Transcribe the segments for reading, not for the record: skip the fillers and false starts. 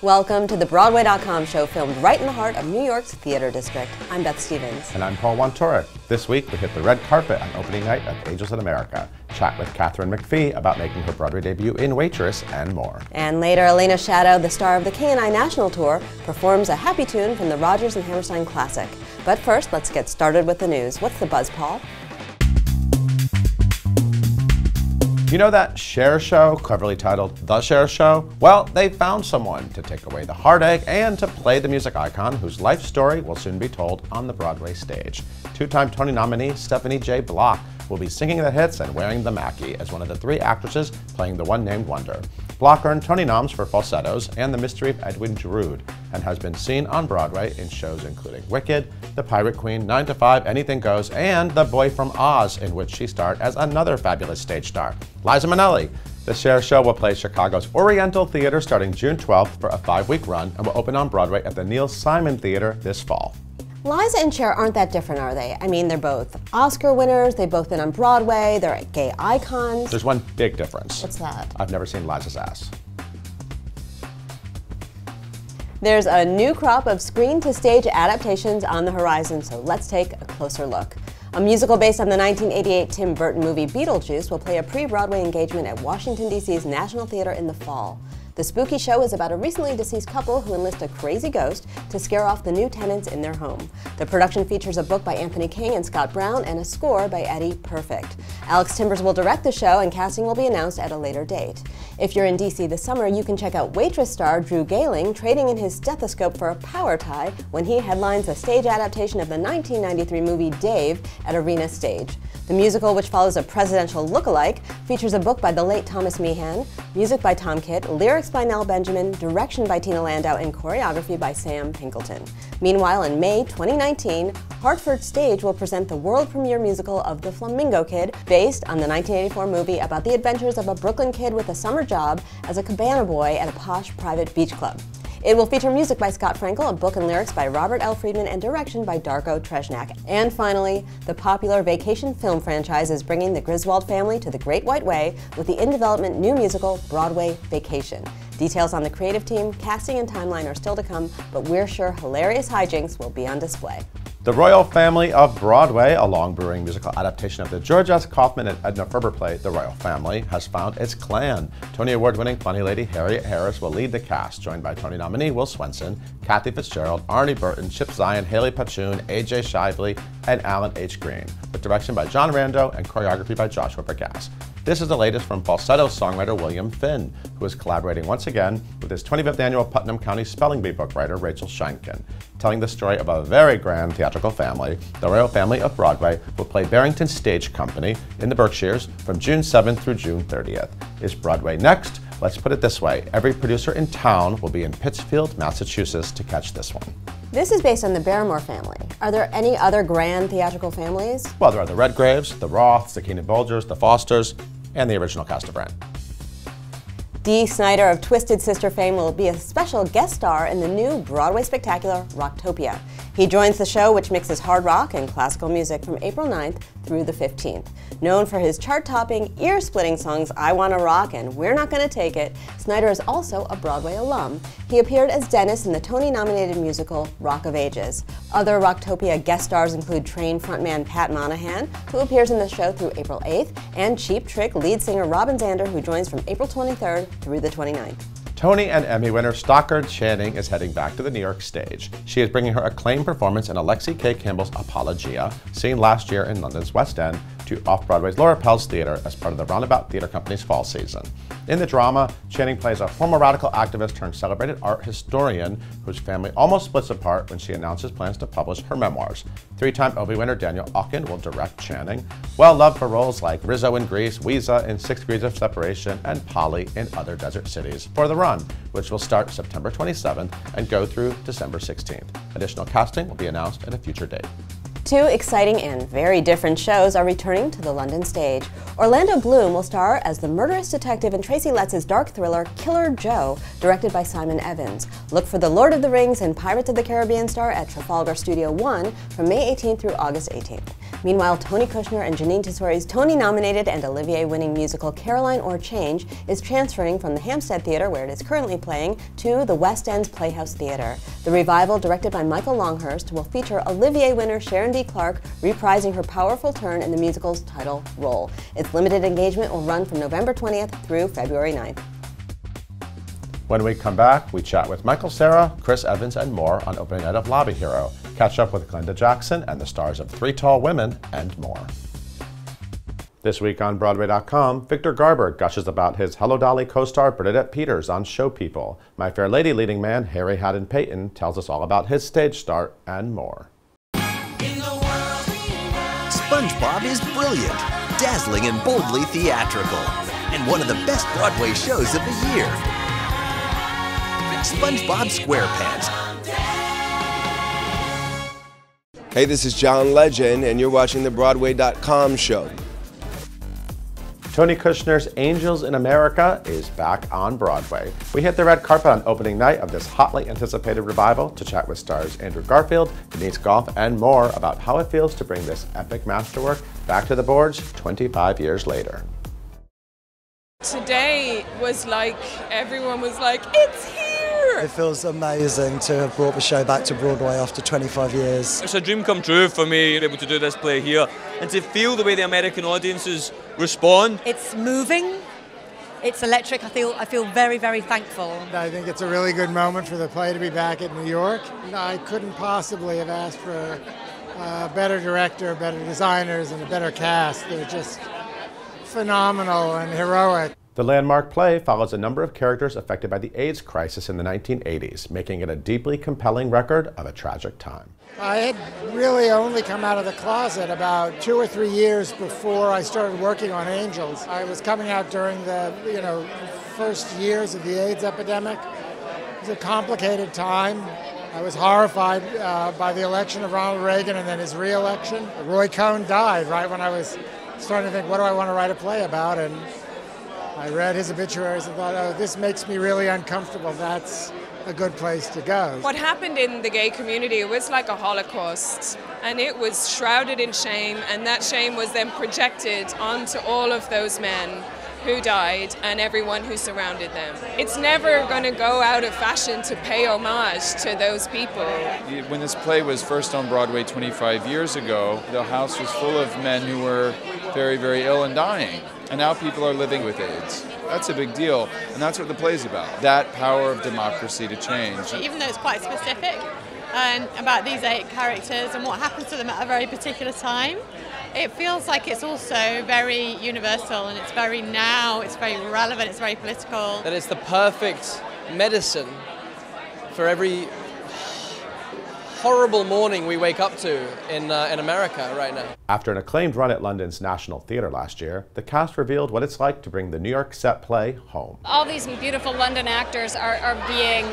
Welcome to the Broadway.com show filmed right in the heart of New York's theater district. I'm Beth Stevens. And I'm Paul Wontorek. This week we hit the red carpet on opening night of Angels in America. Chat with Katharine McPhee about making her Broadway debut in Waitress and more. And later, Elena Shadow, the star of the K&I National Tour, performs a happy tune from the Rodgers and Hammerstein classic. But first, let's get started with the news. What's the buzz, Paul? You know that Cher show, cleverly titled The Cher Show? Well, they found someone to take away the heartache and to play the music icon whose life story will soon be told on the Broadway stage. Two-time Tony nominee Stephanie J. Block will be singing the hits and wearing the Mackie as one of the three actresses playing the one-named wonder. Block earned Tony noms for Falsettos and The Mystery of Edwin Drood and has been seen on Broadway in shows including Wicked, The Pirate Queen, 9 to 5, Anything Goes, and The Boy from Oz, in which she starred as another fabulous stage star, Liza Minnelli. The Cher Show will play Chicago's Oriental Theater starting June 12th for a 5-week run and will open on Broadway at the Neil Simon Theater this fall. Liza and Cher aren't that different, are they? I mean, they're both Oscar winners, they've both been on Broadway, they're gay icons. There's one big difference. What's that? I've never seen Liza's ass. There's a new crop of screen-to-stage adaptations on the horizon, so let's take a closer look. A musical based on the 1988 Tim Burton movie Beetlejuice will play a pre-Broadway engagement at Washington, D.C.'s National Theater in the fall. The spooky show is about a recently deceased couple who enlist a crazy ghost to scare off the new tenants in their home. The production features a book by Anthony King and Scott Brown and a score by Eddie Perfect. Alex Timbers will direct the show and casting will be announced at a later date. If you're in D.C. this summer, you can check out Waitress star Drew Gehling trading in his stethoscope for a power tie when he headlines a stage adaptation of the 1993 movie Dave at Arena Stage. The musical, which follows a presidential look-alike, features a book by the late Thomas Meehan, music by Tom Kitt, lyrics by Nell Benjamin, direction by Tina Landau, and choreography by Sam Pinkelton. Meanwhile, in May 2019, Hartford Stage will present the world premiere musical of The Flamingo Kid, based on the 1984 movie about the adventures of a Brooklyn kid with a summer job as a cabana boy at a posh private beach club. It will feature music by Scott Frankel, a book and lyrics by Robert L. Friedman, and direction by Darko Tresnak. And finally, the popular vacation film franchise is bringing the Griswold family to the Great White Way with the in-development new musical Broadway Vacation. Details on the creative team, casting, and timeline are still to come, but we're sure hilarious hijinks will be on display. The Royal Family of Broadway, a long-brewing musical adaptation of the George S. Kaufman and Edna Ferber play The Royal Family, has found its clan. Tony Award-winning funny lady Harriet Harris will lead the cast, joined by Tony nominee Will Swenson, Kathy Fitzgerald, Arnie Burton, Chip Zien, Haley Pachoon, A.J. Shively, and Alan H. Green, with direction by John Rando and choreography by Joshua Bergasse. This is the latest from falsetto songwriter William Finn, who is collaborating once again with his 25th annual Putnam County Spelling Bee book writer Rachel Shankin. Telling the story of a very grand theatrical family, the Royal Family of Broadway will play Barrington Stage Company in the Berkshires from June 7th through June 30th. Is Broadway next? Let's put it this way, every producer in town will be in Pittsfield, Massachusetts to catch this one. This is based on the Barrymore family. Are there any other grand theatrical families? Well, there are the Redgraves, the Roths, the Keenan Bolgers, the Fosters, and the original cast of Rent. Dee Snider of Twisted Sister fame will be a special guest star in the new Broadway spectacular Rocktopia. He joins the show, which mixes hard rock and classical music, from April 9th through the 15th. Known for his chart-topping, ear-splitting songs I Wanna Rock and We're Not Gonna Take It, Snider is also a Broadway alum. He appeared as Dennis in the Tony-nominated musical Rock of Ages. Other Rocktopia guest stars include Train frontman Pat Monahan, who appears in the show through April 8th, and Cheap Trick lead singer Robin Zander, who joins from April 23rd through the 29th. Tony and Emmy winner Stockard Channing is heading back to the New York stage. She is bringing her acclaimed performance in Alexi K. Campbell's Apologia, seen last year in London's West End, to Off-Broadway's Laura Pels Theatre as part of the Roundabout Theatre Company's fall season. In the drama, Channing plays a former radical activist turned celebrated art historian whose family almost splits apart when she announces plans to publish her memoirs. Three-time Obie winner Daniel Aukin will direct Channing, well-loved for roles like Rizzo in Grease, Weezer in 6 Degrees of Separation, and Polly in Other Desert Cities for the run, which will start September 27th and go through December 16th. Additional casting will be announced at a future date. Two exciting and very different shows are returning to the London stage. Orlando Bloom will star as the murderous detective in Tracy Letts' dark thriller Killer Joe, directed by Simon Evans. Look for the Lord of the Rings and Pirates of the Caribbean star at Trafalgar Studio 1 from May 18th through August 18th. Meanwhile, Tony Kushner and Janine Tesori's Tony-nominated and Olivier-winning musical Caroline or Change is transferring from the Hampstead Theatre, where it is currently playing, to the West End's Playhouse Theatre. The revival, directed by Michael Longhurst, will feature Olivier winner Sharon D. Clarke reprising her powerful turn in the musical's title role. Its limited engagement will run from November 20th through February 9th. When we come back, we chat with Michael Cera, Chris Evans, and more on opening night of Lobby Hero. Catch up with Glenda Jackson and the stars of Three Tall Women and more. This week on Broadway.com, Victor Garber gushes about his Hello Dolly co-star Bernadette Peters on Show People. My Fair Lady leading man Harry Haddon Payton tells us all about his stage start and more. SpongeBob is brilliant, dazzling and boldly theatrical, and one of the best Broadway shows of the year. SpongeBob SquarePants. Hey, this is John Legend, and you're watching the Broadway.com show. Tony Kushner's Angels in America is back on Broadway. We hit the red carpet on opening night of this hotly anticipated revival to chat with stars Andrew Garfield, Denise Gough, and more about how it feels to bring this epic masterwork back to the boards 25 years later. Today was like, everyone was like, it's here! It feels amazing to have brought the show back to Broadway after 25 years. It's a dream come true for me to be able to do this play here and to feel the way the American audiences respond. It's moving, it's electric. I feel very, very thankful. I think it's a really good moment for the play to be back at New York. I couldn't possibly have asked for a better director, better designers, and a better cast. They're just phenomenal and heroic. The landmark play follows a number of characters affected by the AIDS crisis in the 1980s, making it a deeply compelling record of a tragic time. I had really only come out of the closet about 2 or 3 years before I started working on Angels. I was coming out during the first years of the AIDS epidemic. It was a complicated time. I was horrified by the election of Ronald Reagan and then his re-election. Roy Cohn died right when I was starting to think, what do I want to write a play about? And I read his obituaries and thought, oh, this makes me really uncomfortable. That's a good place to go. What happened in the gay community was like a Holocaust, and it was shrouded in shame, and that shame was then projected onto all of those men who died and everyone who surrounded them. It's never going to go out of fashion to pay homage to those people. When this play was first on Broadway 25 years ago, the house was full of men who were very, very ill and dying. And now people are living with AIDS. That's a big deal, and that's what the play's about. That power of democracy to change. Even though it's quite specific about these 8 characters and what happens to them at a very particular time, it feels like it's also very universal, and it's very now, it's very relevant, it's very political. That it's the perfect medicine for every horrible morning we wake up to in America right now. After an acclaimed run at London's National Theatre last year, the cast revealed what it's like to bring the New York set play home. All these beautiful London actors are being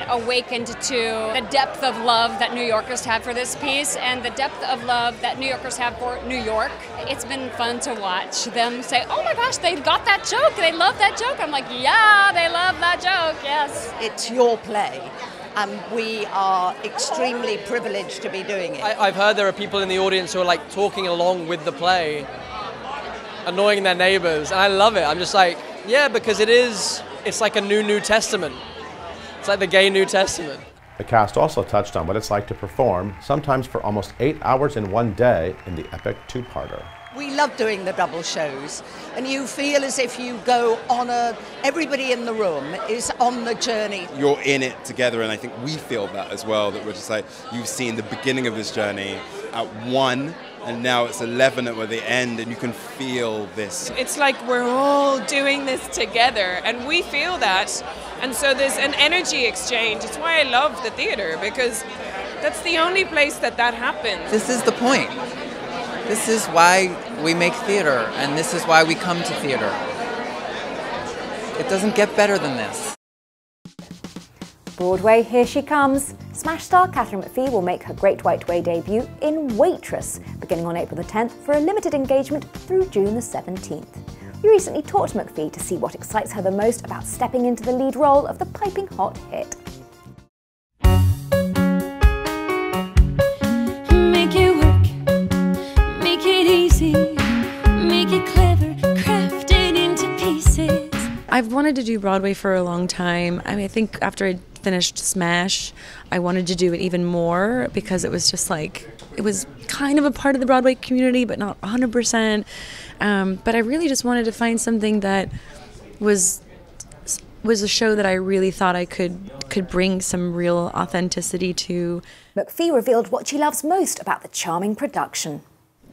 awakened to the depth of love that New Yorkers have for this piece and the depth of love that New Yorkers have for New York. It's been fun to watch them say, oh my gosh, they got that joke, they love that joke. I'm like, yeah, they love that joke, yes. It's your play, and we are extremely privileged to be doing it. I've heard there are people in the audience who are like talking along with the play, annoying their neighbors, and I love it. I'm just like, yeah, because it's like a New Testament. It's like the gay New Testament. The cast also touched on what it's like to perform, sometimes for almost 8 hours in one day, in the epic two-parter. We love doing the double shows, and you feel as if you go on everybody in the room is on the journey. You're in it together, and I think we feel that as well, that we're just like, you've seen the beginning of this journey at 1, and now it's 11 at the end, and you can feel this. It's like we're all doing this together, and we feel that, and so there's an energy exchange. It's why I love the theater, because that's the only place that happens. This is the point. This is why we make theater, and this is why we come to theater. It doesn't get better than this. Broadway, here she comes. Smash star Katharine McPhee will make her Great White Way debut in Waitress, beginning on April the 10th for a limited engagement through June the 17th. We recently talked to McPhee to see what excites her the most about stepping into the lead role of the piping hot hit. Make it work, make it easy, make it clever, craft it into pieces. I've wanted to do Broadway for a long time. I mean, I think after I finished Smash, I wanted to do it even more because it was just like, it was kind of a part of the Broadway community, but not 100%. But I really just wanted to find something that was a show that I really thought I could bring some real authenticity to. McPhee revealed what she loves most about the charming production.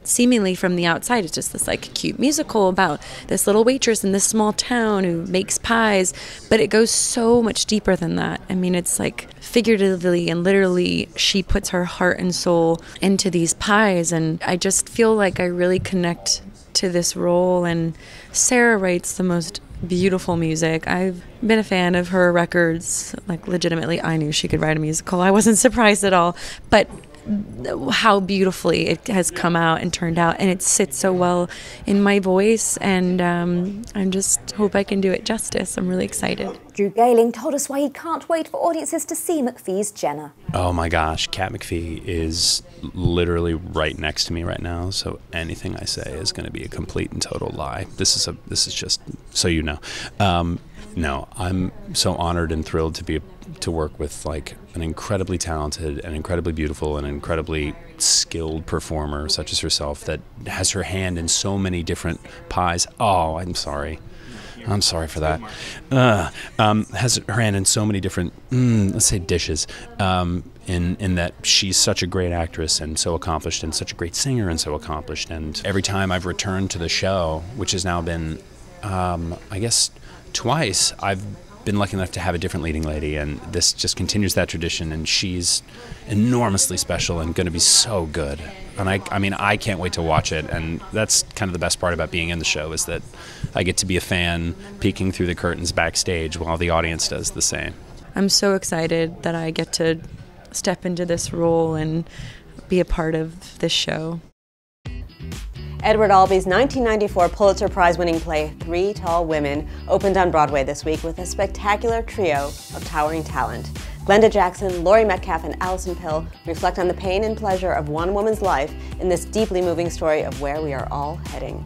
Seemingly from the outside, it's just this like cute musical about this little waitress in this small town who makes pies, but it goes so much deeper than that. I mean, it's like figuratively and literally she puts her heart and soul into these pies, and I just feel like I really connect to this role. And Sarah writes the most beautiful music. I've been a fan of her records. Like, legitimately, I knew she could write a musical. I wasn't surprised at all, but how beautifully it has come out and turned out, and it sits so well in my voice, and I just hope I can do it justice. I'm really excited. Drew Gehling told us why he can't wait for audiences to see McPhee's Jenna. Oh my gosh, Kat McPhee is literally right next to me right now, so anything I say is going to be a complete and total lie. This is just so you know. No, I'm so honored and thrilled to work with like an incredibly talented and incredibly beautiful and incredibly skilled performer such as herself that has her hand in so many different pies. Oh, I'm sorry for that. Has her hand in so many different, let's say, dishes. In that she's such a great actress and so accomplished, and such a great singer and so accomplished. And every time I've returned to the show, which has now been, I guess, twice, I've been lucky enough to have a different leading lady, and this just continues that tradition, and she's enormously special and going to be so good. And I mean, I can't wait to watch it, and that's kind of the best part about being in the show, is that I get to be a fan peeking through the curtains backstage while the audience does the same. I'm so excited that I get to step into this role and be a part of this show. Edward Albee's 1994 Pulitzer Prize-winning play, Three Tall Women, opened on Broadway this week with a spectacular trio of towering talent. Glenda Jackson, Laurie Metcalf, and Alison Pill reflect on the pain and pleasure of one woman's life in this deeply moving story of where we are all heading.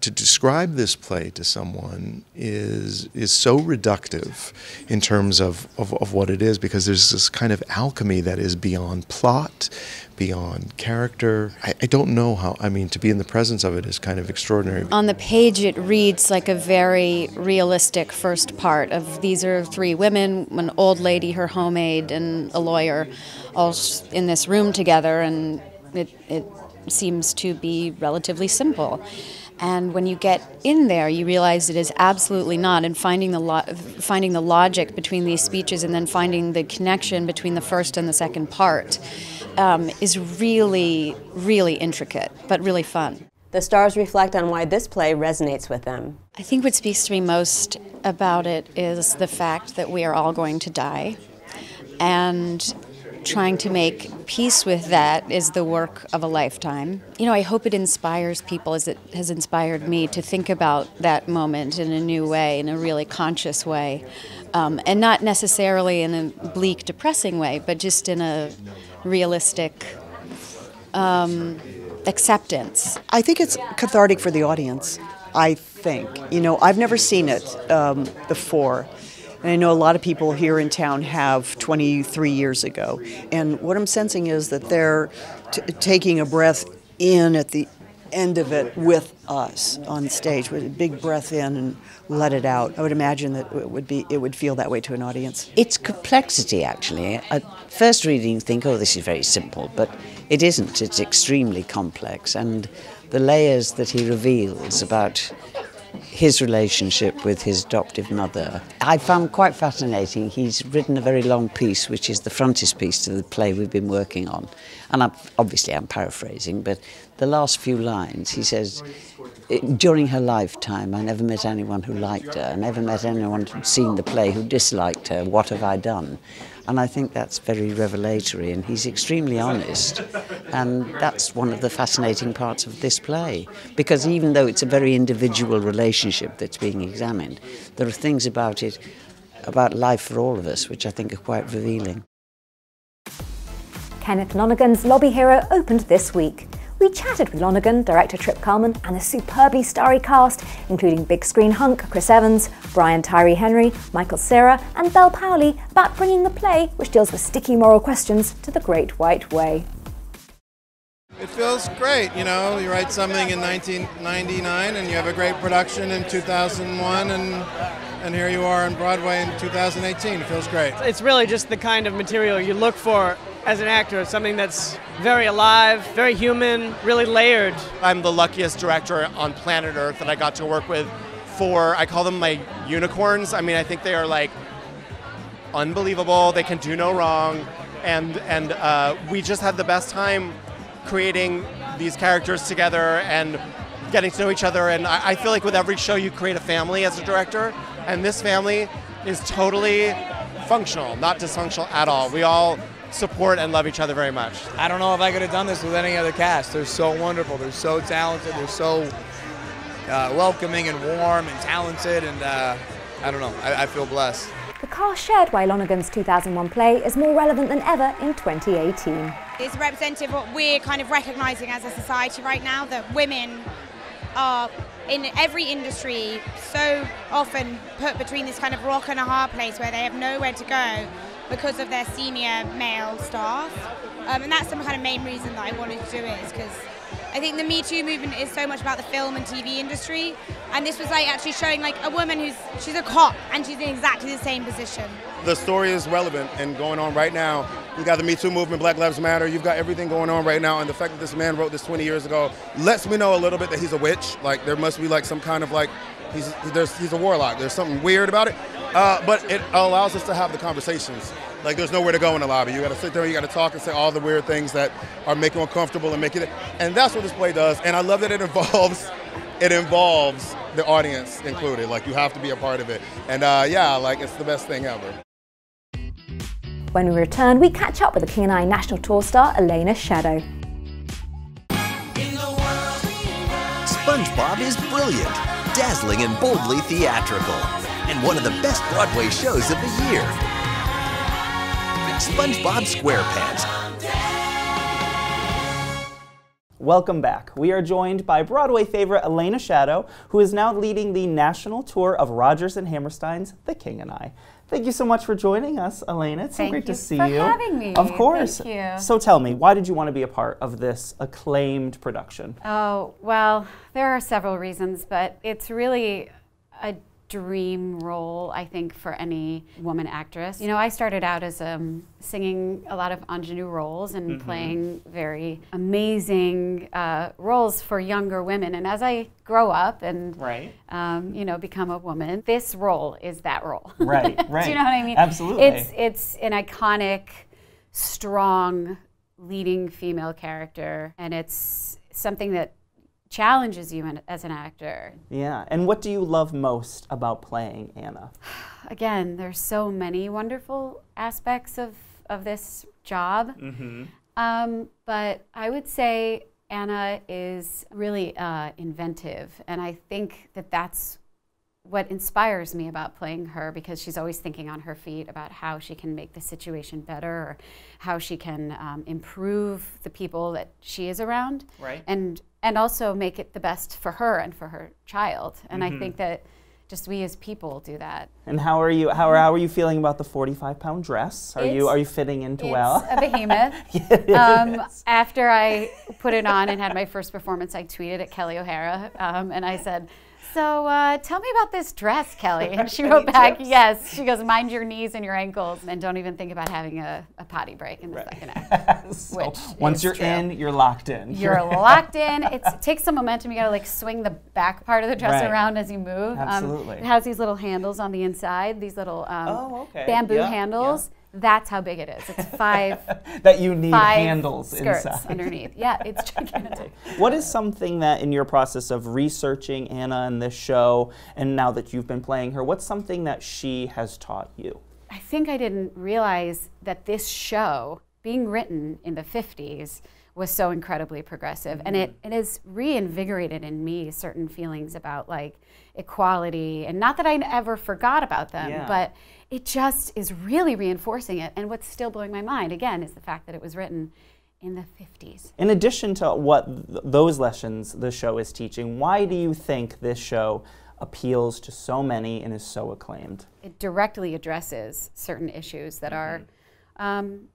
To describe this play to someone is so reductive in terms of what it is, because there's this kind of alchemy that is beyond plot, beyond character. I don't know how, I mean, to be in the presence of it is kind of extraordinary. On the page it reads like a very realistic first part of these are three women, an old lady, her homemaid, and a lawyer, all in this room together, and it seems to be relatively simple. And when you get in there, you realize it is absolutely not. And finding the logic between these speeches, and then finding the connection between the first and the second part, is really, really intricate, but really fun. The stars reflect on why this play resonates with them. I think what speaks to me most about it is the fact that we are all going to die, and trying to make peace with that is the work of a lifetime. You know, I hope it inspires people, as it has inspired me, to think about that moment in a new way, in a really conscious way, and not necessarily in a bleak, depressing way, but just in a realistic acceptance. I think it's cathartic for the audience, I think. You know, I've never seen it before. And I know a lot of people here in town have 23 years ago. And what I'm sensing is that they're taking a breath in at the end of it with us on stage, with a big breath in and let it out. I would imagine that it would feel that way to an audience. It's complexity, actually. At first reading, you think, oh, this is very simple, but it isn't. It's extremely complex. And the layers that he reveals about his relationship with his adoptive mother, I found quite fascinating. He's written a very long piece, which is the frontispiece to the play we've been working on. And obviously I'm paraphrasing, but the last few lines, he says, during her lifetime, I never met anyone who liked her. I never met anyone who'd seen the play who disliked her. What have I done? And I think that's very revelatory, and he's extremely honest. And that's one of the fascinating parts of this play, because even though it's a very individual relationship that's being examined, there are things about it, about life for all of us, which I think are quite revealing. Kenneth Lonergan's Lobby Hero opened this week. We chatted with Lonergan, director Trip Cullman, and a superbly starry cast, including big screen hunk Chris Evans, Brian Tyree Henry, Michael Cera, and Belle Powley, about bringing the play, which deals with sticky moral questions, to the Great White Way. It feels great, you know, you write something in 1999 and you have a great production in 2001 and here you are on Broadway in 2018. It feels great. It's really just the kind of material you look for as an actor, something that's very alive, very human, really layered. I'm the luckiest director on planet Earth that I got to work with I call them my unicorns. I mean, I think they are like unbelievable, they can do no wrong, and we just had the best time creating these characters together and getting to know each other. And I feel like with every show you create a family as a director, and this family is totally functional, not dysfunctional at all. We all support and love each other very much. I don't know if I could have done this with any other cast. They're so wonderful, they're so talented, they're so welcoming and warm and talented, and I don't know, I feel blessed. The cast shared why Lonergan's 2001 play is more relevant than ever in 2018. It's representative of what we're kind of recognising as a society right now, that women are in every industry so often put between this kind of rock and a hard place where they have nowhere to go because of their senior male staff. And that's the kind of main reason that I wanted to do it, is because I think the Me Too movement is so much about the film and TV industry, and this was like actually showing like a woman she's a cop and she's in exactly the same position. The story is relevant and going on right now. You've got the Me Too movement, Black Lives Matter, you've got everything going on right now, and the fact that this man wrote this 20 years ago lets me know a little bit that he's a witch. Like there must be like some kind of like, he's a warlock, there's something weird about it. But it allows us to have the conversations. Like there's nowhere to go in the lobby. You gotta sit there, you gotta talk and say all the weird things that are making you uncomfortable and making it, and that's what this play does. And I love that it involves the audience included. Like you have to be a part of it. And yeah, like it's the best thing ever. When we return, we catch up with the King and I National Tour star Elena Shadow. SpongeBob is brilliant, dazzling and boldly theatrical, and one of the best Broadway shows of the year. SpongeBob SquarePants. Welcome back. We are joined by Broadway favorite Elena Shadow, who is now leading the national tour of Rodgers and Hammerstein's The King and I. Thank you so much for joining us, Elena. It's so great to see you. Thank you for having me. Of course. Thank you. So tell me, why did you want to be a part of this acclaimed production? Oh, well, there are several reasons, but it's really a dream role, I think, for any woman actress. You know, I started out as singing a lot of ingenue roles and playing very amazing roles for younger women. And as I grow up and, you know, become a woman, this role is that role. Right, right. Do you know what I mean? Absolutely. It's an iconic, strong, leading female character, and it's something that challenges you as an actor. Yeah, and what do you love most about playing Anna? Again, there's so many wonderful aspects of this job, but I would say Anna is really inventive, and I think that that's what inspires me about playing her, because she's always thinking on her feet about how she can make the situation better, or how she can improve the people that she is around, and also make it the best for her and for her child. And I think that just we as people do that. And how are you? How are you feeling about the 45-pound dress? Are you fitting into well? It's a behemoth. After I put it on and had my first performance, I tweeted at Kelly O'Hara and I said, "So tell me about this dress, Kelly." And she wrote back, "Yes." She goes, "Mind your knees and your ankles, and don't even think about having a potty break in the second act." So once you're in, you're locked in. You're locked in. It takes some momentum. You gotta like swing the back part of the dress around as you move. Absolutely. It has these little handles on the inside, these little bamboo handles. That's how big it is. It's 5 that you need 5 handles skirts inside. underneath. Yeah, it's gigantic. What is something that in your process of researching Anna and this show, and now that you've been playing her, what's something that she has taught you? I think I didn't realize that this show, being written in the 50s, was so incredibly progressive. And it has reinvigorated in me certain feelings about like equality, and not that I ever forgot about them, but it just is really reinforcing it. And what's still blowing my mind, again, is the fact that it was written in the 50s. In addition to what those lessons the show is teaching, why do you think this show appeals to so many and is so acclaimed? It directly addresses certain issues that are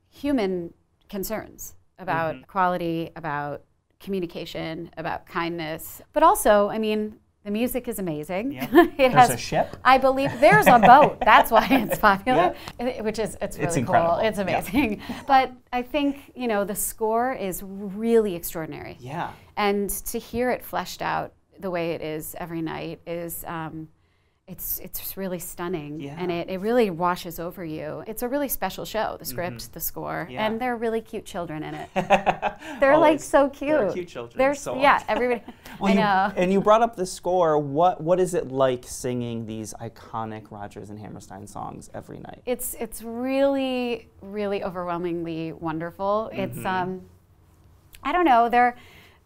human concerns about equality, about communication, about kindness. But also, I mean, the music is amazing. There's a ship? I believe there's a boat. That's why it's popular, which is, it's really incredible. cool. It's amazing. But I think, you know, the score is really extraordinary. Yeah. And to hear it fleshed out the way it is every night is, it's really stunning, and it really washes over you. It's a really special show, the script, the score, and there are really cute children in it. They're like so cute. They're cute children. They're, so yeah, often. everybody, Well, I know. And you brought up the score. What is it like singing these iconic Rodgers and Hammerstein songs every night? It's really, really overwhelmingly wonderful. It's, I don't know,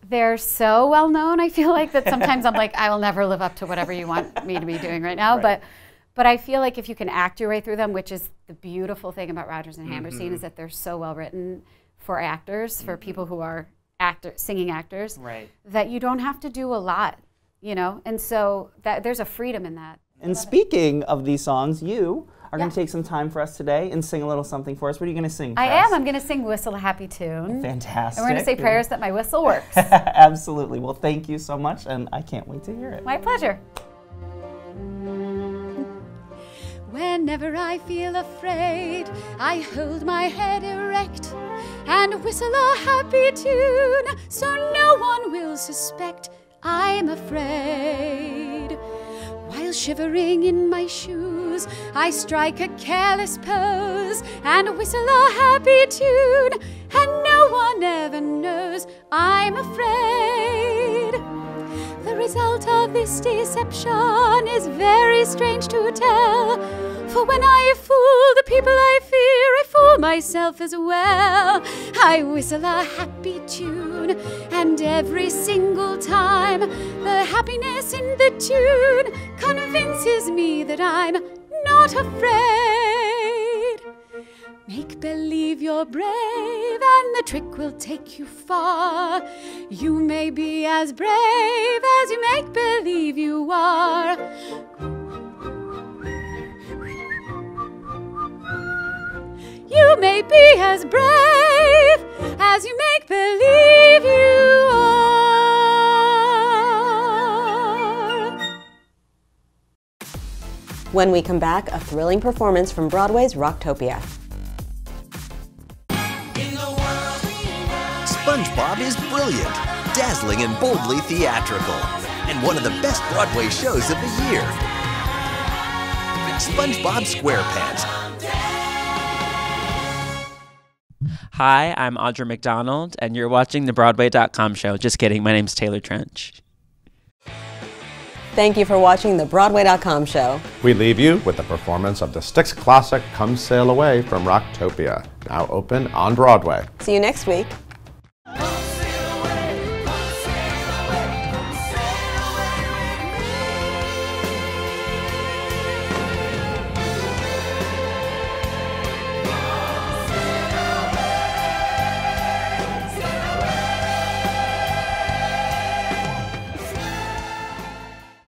they're so well known, I feel like, that sometimes I'm like, I will never live up to whatever you want me to be doing right now. But I feel like if you can act your way through them, which is the beautiful thing about Rodgers and Hammerstein, is that they're so well written for actors, for people who are singing actors, that you don't have to do a lot, you know? And so there's a freedom in that. And speaking of these songs, you are going to take some time for us today and sing a little something for us. What are you going to sing for us? I am. I'm going to sing Whistle a Happy Tune. Fantastic. And we're going to say prayers that my whistle works. Absolutely. Well, thank you so much, and I can't wait to hear it. My pleasure. Whenever I feel afraid, I hold my head erect and whistle a happy tune so no one will suspect I'm afraid. While shivering in my shoes, I strike a careless pose and whistle a happy tune, and no one ever knows I'm afraid. The result of this deception is very strange to tell, for when I fool the people I fear, I fool myself as well. I whistle a happy tune, and every single time the happiness in the tune convinces me that I'm not afraid. Make believe you're brave, and the trick will take you far. You may be as brave as you make believe you are. You may be as brave as you make believe you are. When we come back, a thrilling performance from Broadway's Rocktopia. SpongeBob is brilliant, dazzling and boldly theatrical, and one of the best Broadway shows of the year. SpongeBob SquarePants. Hi, I'm Audra McDonald, and you're watching the Broadway.com show. Just kidding, my name's Taylor Trench. Thank you for watching the Broadway.com show. We leave you with the performance of the Styx classic Come Sail Away from Rocktopia, now open on Broadway. See you next week.